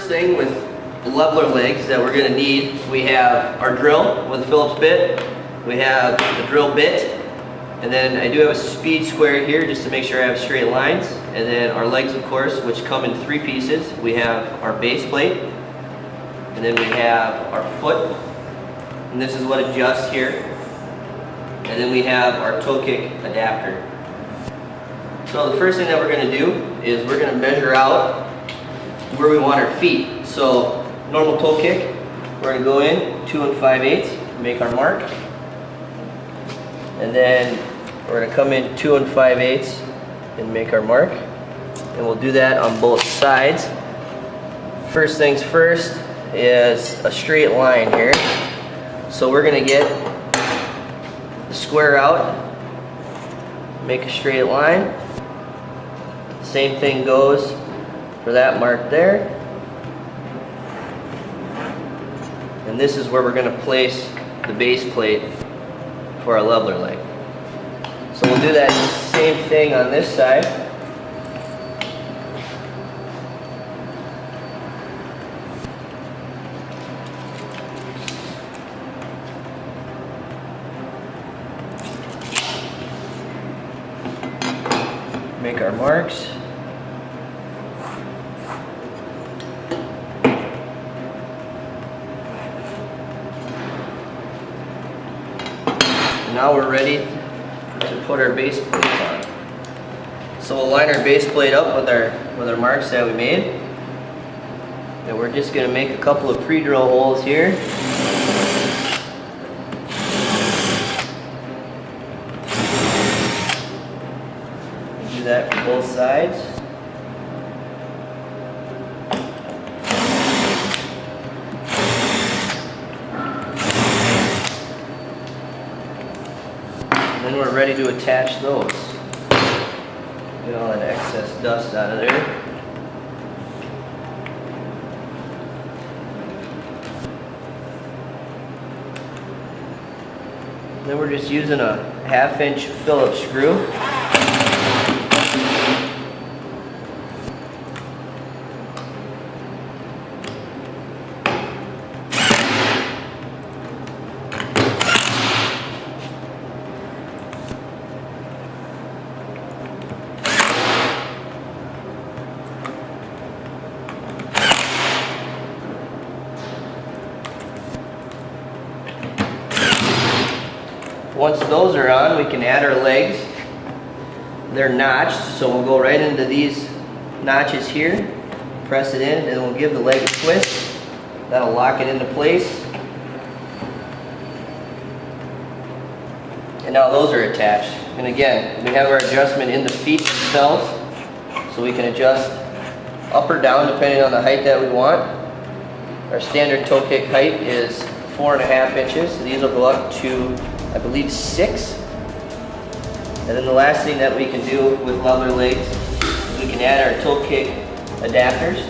first thing with the leveler legs that we're going to need, we have our drill with a Phillips bit, we have the drill bit, and then I do have a speed square here just to make sure I have straight lines, and then our legs, of course, which come in 3 pieces. We have our base plate, and then we have our foot, and this is what adjusts here, and then we have our toe kick adapter. So the first thing that we're going to do is we're going to measure out where we want our feet. So normal toe kick, we're going to go in 2 5/8, make our mark, and then we're going to come in 2 5/8 and make our mark, and we'll do that on both sides. First things first is a straight line here. So we're going to get the square out, make a straight line. Same thing goes for that mark there. And this is where we're going to place the base plate for our leveler leg. So we'll do that same thing on this side. Make our marks. Now we're ready to put our base plates on. So we'll line our base plate up with our marks that we made. And we're just going to make a couple of pre-drill holes here. Do that for both sides. Then we're ready to attach those. Get all that excess dust out of there. Then we're just using a 1/2" Phillips screw. Once those are on, we can add our legs. They're notched, so we'll go right into these notches here, press it in, and we'll give the leg a twist. That'll lock it into place. And now those are attached. And again, we have our adjustment in the feet themselves, so we can adjust up or down depending on the height that we want. Our standard toe kick height is 4.5 inches. So these will go up to, I believe, 6. And then the last thing that we can do with leather legs, we can add our toe kick adapters,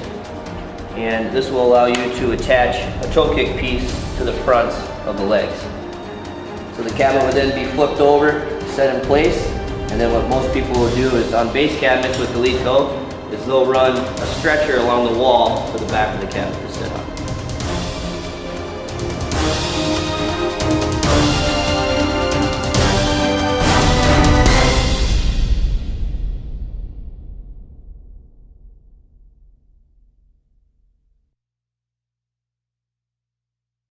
and this will allow you to attach a toe kick piece to the fronts of the legs. So the cabinet would then be flipped over, set in place, and then what most people will do is on base cabinets with the lead toe is they'll run a stretcher along the wall to the back of the cabinet to sit on.